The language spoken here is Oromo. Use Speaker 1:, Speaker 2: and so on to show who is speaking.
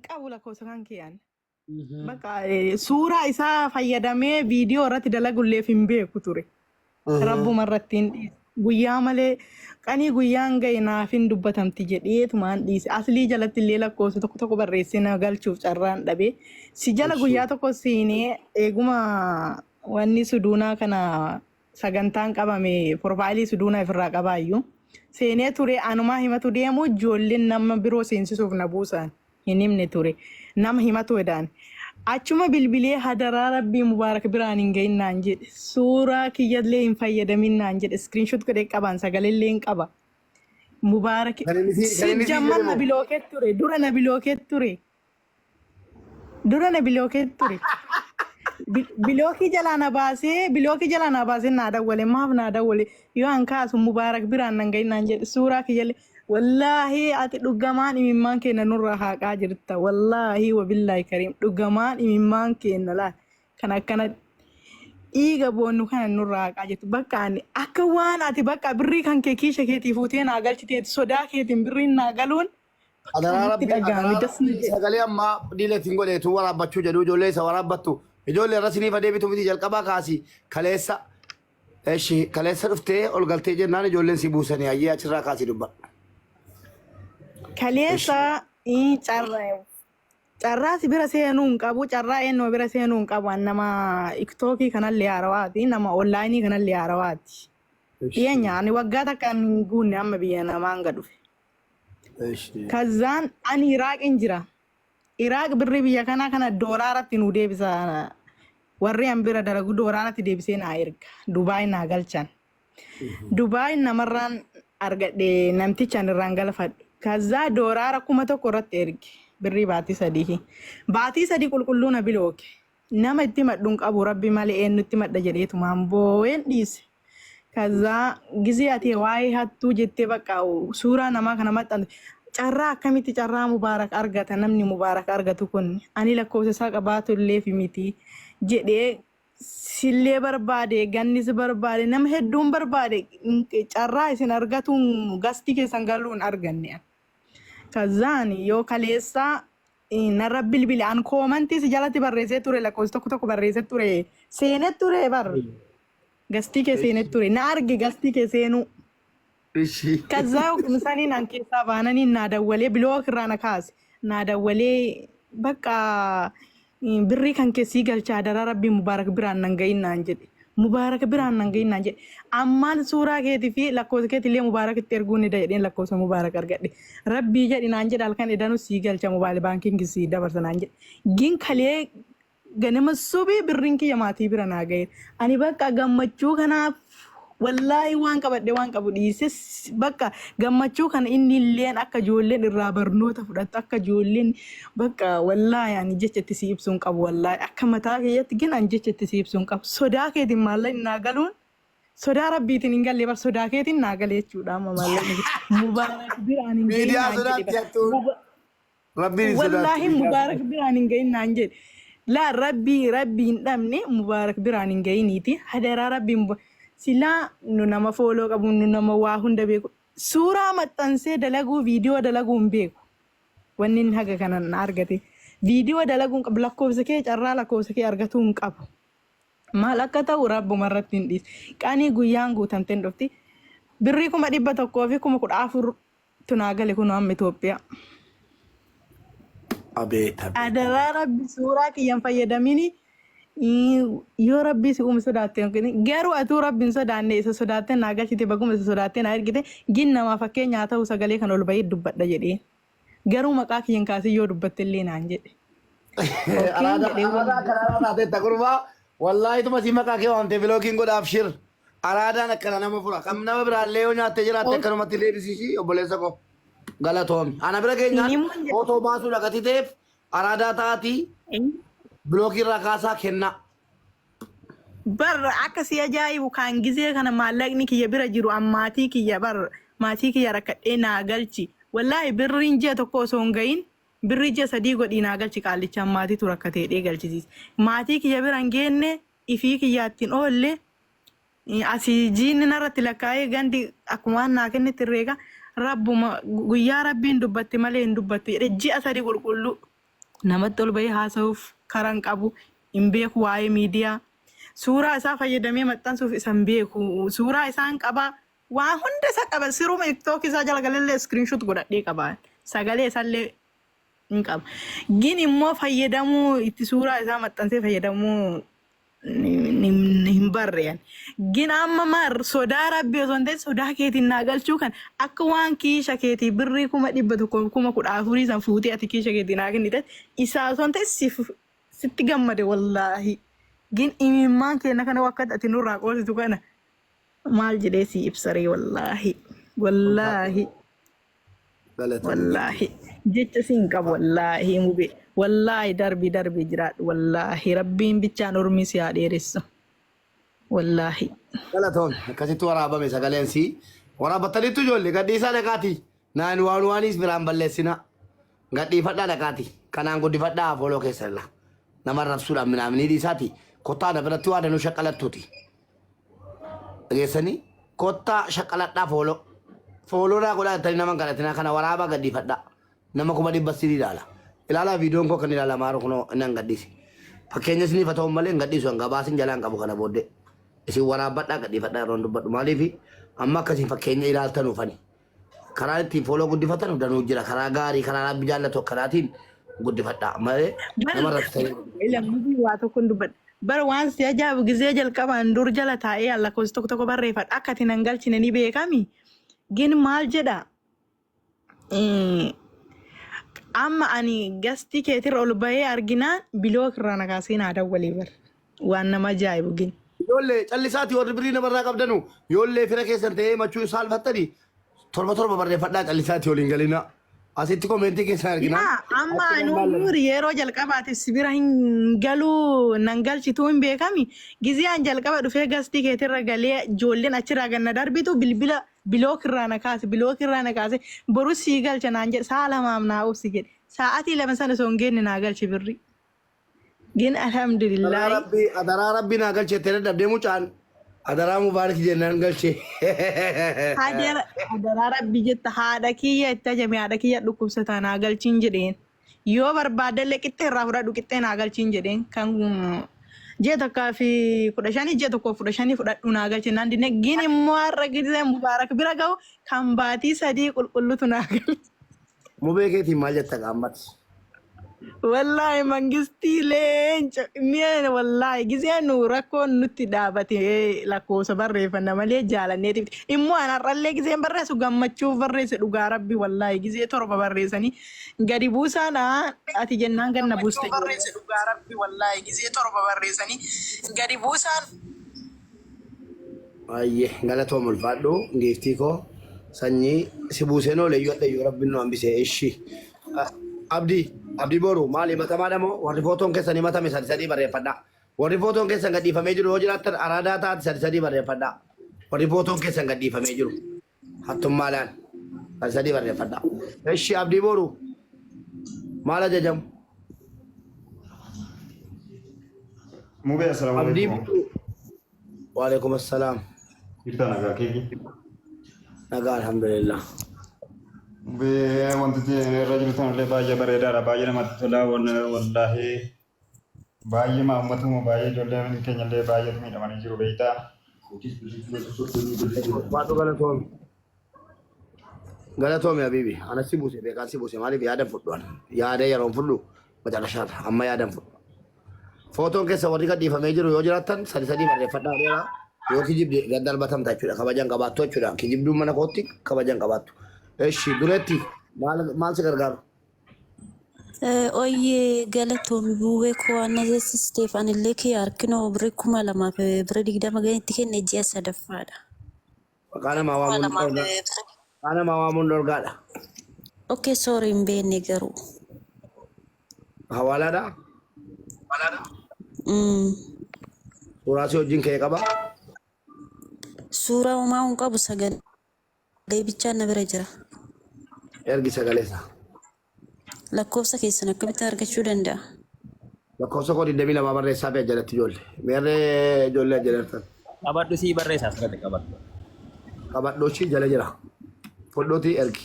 Speaker 1: qabu lakkoofsa kan kiyyan. Bakka suuraa isaa fayyadamee viidiyoo irratti dalagulleef hin beeku ture. Rabbuma irratti hin dhiise. Guyyaa malee qanii guyyaan ga'e naaf hin dubbatamti jedheetumaan dhiise. Aslii jalatti illee lakkoofsa tokko tokko barreessee na galchuuf carraan dhabe. Si jala guyyaa tokko siinee eeguma wanni suduunaa kana sagantaan qabame profaayilii suduunaa ofirraa qabaayyuu. Seenee ture anumaa himatu deemu ijoolleen nama biroo seensisuuf na buusan hin himne ture. Nama himatu edaan. Achuma bilbilee hadaraa rabbii mubaarak biraan hin ga'innaan jedhe. Suuraa kiyyallee hin fayyadaminaan jedhe. Screenshot godhee qaban sagalee hin qaba. Mubaarak sijjamman na bilookeet ture. Dura na bilookeet ture. Bilookii jalaa na baasee naa dawwale maaf naa dawwale yoo an kaasu mubaarak biraan nan ga'innaan jedhe. Suuraa kiyyallee wallahi ati dhugamaan imimmaan keenya nurraa haaqaa jirta. Wallahi wabillaahi kariim dhugamaan imimmaan keenya laal kan akkana dhiiga boonnu kana nurraa haaqaa jirtu. Bakka ani akka waan ati bakka birrii kan kee kiisha keetii fuutee naa galchiteeti sodaa keetiin birriin naa galuun
Speaker 2: sagalee ammaa diileetiin godheetu waraabbachuu jedhu ijoollee isa waraabbattu ijoollee irra siniif adeemitu miti jalqabaa kaasi kaleessa kaleessa dhuftee ol galtee jennaan ijoolleen si buusanii ayyee achirraa kaasii dubba.
Speaker 1: Kaleessa carraa si bira seenuu hin qabu carraa eenyoo bira seenuu hin qabu nama tiktookii kanallee haarawaati nama onlaayinii kanallee haarawaati. Dhiyeenya ani waggaa takka hin guunne amma biyya namaan gad dhufe. Kazaan ani Iraaqin jira. Iraaq birri biyya kana doolaaratti nu deebisa. Warri an bira dalagu doolaaratti deebisee naa erga. Dubaay naa galchan. Dubaay namarraan argadhe namtichaan irraan galfadhe. Kazaa doolaara 1,000 irratti erge. Birri baatii 3. Baatii 3 qulqulluu na bilooke. Nama itti madduun qabu rabbi malee eenyutti madda jedheetumaan boo'een dhiise. Kazaa gizee ati waa'ee hattuu jettee bakka suuraa namaa kana maxxante. Carraa akkamitti carraa mubaarak argata namni mubaarak argatu kun ani lakkoofsa isaa qabaatu illee fi miti jedhee sillee barbaade gannis barbaade nama hedduun barbaade carraa isin argatuun gastii keessan galuun arganne. Kazaan yoo kaleessaa narra bilbile an koomantii si jalatti barreessee ture lakkoofsa tokko barreessee ture seenee ture bar gastii kee seenee ture na arge gastii kee seenuu. Kazaa misaniin an keessaa baananii naa dawwalee bilook irraa na kaase naa dawwalee bakka birrii kan keessii galchaa daraa rabbii mubaarak biraan nan ga'innaan jedhe. Mubaarak biraan nan ga'innaan jedhe. Ammaan suuraa keetii fi lakkoofsa keetii illee mubaarak itti erguun ni jedheen lakkoofsa mubaarak argadhe. Rabbii jedhi naan jedhe halkan edanuu sii galcha mobaayil baankiin sii dabarsa naan jedhe. Gin kalee ganama subii birriin kiyya maatii bira naa ga'e. Ani bakka gammachuu kanaaf wallahi waan qabadhe waan qabu dhiises bakka gammachuu kana inni illeen akka ijoolleen irraa barnoota fudhattu akka ijoolleen bakka wallahi ani jecha itti si ibsuun qabu wallahi akka mataa keeyyatti gin ani jecha itti si ibsuun qabu sodaa keetiin maallaqni naa galuun sodaa rabbiitiin hin galle bar sodaa keetiin naa galee jechuudha amma maallaqni mubaarak biraan hin ga'innaan wallahi mubaarak biraan hin ga'innaan jedhe laa rabbii hin dhabne mubaarak biraan hin ga'iniiti hadaraa rabbiin sila nu nama follow qabu nu nama waa hunda beeku suuraa maxxansee dalaguu viidiyoo dalaguu hin beeku wanni haga kanan argate viidiyoo dalaguu qabu lakkoofsa kee carraa lakkoofsa kee argatuu hin qabu maal akka ta'u rabbuma irratti hin dhiise qanii guyyaan guutamteen dhufti birrii 100 fi 14,000 tunaa gale kun amma Itoophiyaa. Adaraa rabbi suuraa kiyyan fayyadamini. Yoo rabbii si uume sodaatte garuu atuu rabbiin sodaanne isa sodaatte naa galchite baguma isa sodaatte naa ergite gin namaa fakkeenyaa ta'uu sagalee kan ol bahee dubbadha jedhee garuu maqaa kiyyan kaasee yoo dubbatte illee naan jedhe.
Speaker 2: Araadaa kanarraa taateetta gurbaa wallaahi tuma si maqaa kee waamtee bilookiin godhaaf shir araadaan akkana nama fura kam nama biraallee yoo nyaattee jiraatte akkanumatti deebisiisi obboleessa koo galatoomi ana bira keenyaan otoo baasuu dhaqati ta'eef araadaa taatii. Bilookii irraa kaasaa kenna.
Speaker 1: Bar akka si ajaa'ibu kan gizee kana maallaqni kiyya bira jiru ammaatii kiyya bar maatii kiyya rakkadhee naa galchi. Wallaahi birriin ji'a tokko osoo hin ga'iin birrii ji'a 3 godhii naa galchi qaallicha ammaatiitu rakkateedhee galchisiisa. Maatii kiyya bira hin geenne ifii kiyyaattiin oolle asii jiinni narratti lakkaa'ee gandi akkuma naa kennetti reega rabbuma guyyaa rabbiin dubbatti malee hin dubbatti jedhe ji'a 3 qulqulluu namatti ol bahee haasa'uuf karan qabu hin beeku waa'ee miidiyaa. Suuraa isaa fayyadamee maxxansuuf isan beeku. Suuraa isaan qaba. Waan hunda isa qaba. Siruma TikTok isaa jala galee screenshot godhadhee qaba. Sagalee isaallee hin qaba. Gin immoo fayyadamuu itti suuraa isaa maxxansee fayyadamuu hin barreen. Gin amma maar sodaa rabbii osoo hin ta'in sodaa keetiin naa galchuu kan akka waan kiisha keetii birrii 114,000 san fuutee ati kiisha keetii naa kennite isaa osoo hin ta'in sitti gammade wallaahi. Gin imimmaan keenya kana wakkat ati nurraa qoositu kana maal jedhee si ibsaree wallaahi. Wallaahi. Wallaahi. Jecha siin qabu wallaahi mubee. Wallaahi darbi jiraadhu wallaahi rabbiin bichaan ormi si haa dheeressu. Wallaahi.
Speaker 2: Galatoon akkasitti waraabame sagaleen si waraabattaniitu ijoollee gadhiisaa dhaqaati. Naan waanis biraan balleessina. Gadhiifadhaa dhaqaati. Kanaan guddifadhaa fooloo keessa irra. Nama rabsuudhaan minaamni dhiisaati. Kottaa na biratti waa danuu shaqqalattuuti. Dhageessanii kottaa shaqqaladhaa fooloo. Fooloodhaa godhatanii nama galatinaa kana waraabaa gadhiifadhaa. Nama 100 ilaala. Ilaala viidiyoon koo kan ilaala maaru kunoo nan gadhiisi. Fakkeenya isiniif haa ta'u malee hin gadhiisu hanga baasin jalaan qabu kana booddee. Isin waraabadhaa gadhiifadhaa yeroo dubbadhu maaliif amma akkasiin fakkeenya ilaaltanuufani. Karaa ittiin fooloo guddifatan danuu jira. Karaa gaarii karaa rabbi jaallatu akkanaatiin guddifadhaa malee nama rakkisanii.
Speaker 1: Lammii waa tokko hin dubbadhu. Bara waan si ajaa'ibu gizee jalqabaan dur jala taa'ee lakkoofsa tokko barreeffadha. Akka ati nan galchine ni beekami. Gin maal jedha? Amma ani gastii keetirra ol bahee arginaan bilook irraa nakaasee naa dawwalee bar. Waan nama ajaa'ibu gin.
Speaker 2: Ijoollee callisaati warri birii namarraa qabdanu ijoollee fira keessan ta'ee machuu saalfattanii torba barreeffadhaa callisaati waliin galina. Asitti koomeentii keessan argina.
Speaker 1: Amma nuuri yeroo jalqabaati sibira hin galuu nan galchituu hin beekami. Giziyaan jalqaba dhufee gastii keetirra galee ijoolleen achirraa ganna darbitu bilbila bilook irraa na kaase boru sii galcha naan jedhe sa'a lamaaf naa obsi jedhe. Sa'aatii 2 sana osoo hin geenne naa galche birri. Gin alhamdulillah.
Speaker 2: Adaraa rabbi naa galche tere dabdee mucaan. Adaraa mubaarak jennaan galche.
Speaker 1: Adaraa rabbi jetta haadha kiyya itti ajame haadha kiyya dhukkubsataa naa galchiin jedheen. Yoo barbaadallee qixxee irraa fudhadhu qixxee naa galchiin jedheen kan ji'a tokkoo fi 15 ji'a tokkoo 15 fudhadhu naa galchi naan dinne gin immoo har'a gisee mubaarak bira gahu kan baatii 3 qulqullutu naa galchi.
Speaker 2: Mubee keetiin maal jetta qaammati?
Speaker 1: Wallahi mangistii leenca mi'a wallahi gisee nu rakkoon nutti dhaabatee lakkoofsa barreeffanna malee jaalanneetiif immoo anarrallee giseen barreessu gammachuuf barreesse dhugaa rabbi wallahi gisee 7 barreessanii gadi buusaan ati jennaan ganna buuste barreesse dhugaa rabbi wallahi gisee 7 barreessanii gadi buusaan.
Speaker 2: Ayyee galatoom ulfaadhu geeftii koo sanyii si buuseen oolee yoo adda yoo rabbiin nu hambisee ishii. Abdii boru maali matamaadha moo warri footoon keessan himatame sadii barreeffadhaa. Warri footoon keessan gadhiifamee jiru yoo jiraattan araadaa taate sadii barreeffadhaa. Warri footoon keessan gadhiifamee jiru hattummaadhaan sadii barreeffadhaa. Eshi abdii boru maal ajajamu?
Speaker 3: Mubee assalaamu alaikum.
Speaker 2: Waalaikum assalaam.
Speaker 3: Irta nagaa keeki.
Speaker 2: Nagaa alhamdulillah.
Speaker 3: Mubee wanti irra jiru sanallee baay'ee bareedaadha. Baay'ee namatti tola. Wallaahi baay'ee uummatuma baay'ee ijoolleen keenyallee baay'eetu miidhamanii jiru beektaa.
Speaker 2: Baadhu galatoomi. Galatoomi habiibi. Anas si buuse beekaan si buuse maaliif yaadan fudhu yaada yeroon fudhu macarashaadha amma yaadan fudhu. Footoon keessa warri gadhiifamee jiru yoo jiraattan sadii barreeffadhaa dheeraa yoo kijibde gad darbatamta jechuudha kabajan qabaattu jechuudha kijibduun mana kootti kabajan qabaattu. Eshi duretti maal si gargaaru?
Speaker 4: Oye galatoomii bu'ee koo annas Steefan illee kee harkinoo birrii 2,000 birrii 20 gaheetti kenne ji'a sadaffaadha.
Speaker 2: Kana maamuun dorgaadha.
Speaker 4: Okay sorry hin beekne garuu.
Speaker 2: Hawaalaadha? Suuraa si wajjin ka'ee qaba?
Speaker 4: Suuraa uumaa hin qabu sagalee bichaan na bira jira.
Speaker 2: Ergi sagaleessa.
Speaker 4: Lakkoofsa keessan akkamitti argachuu danda'a?
Speaker 2: Lakkoofsa koo 22 barreessaa fi jalatti ijoollee. Meerree ijoollee jedhamtan.
Speaker 5: Qabadhu sii barreessaa asirratti qabadhu.
Speaker 2: Qabadhoo ishii jala jira. Fudhootii ergi.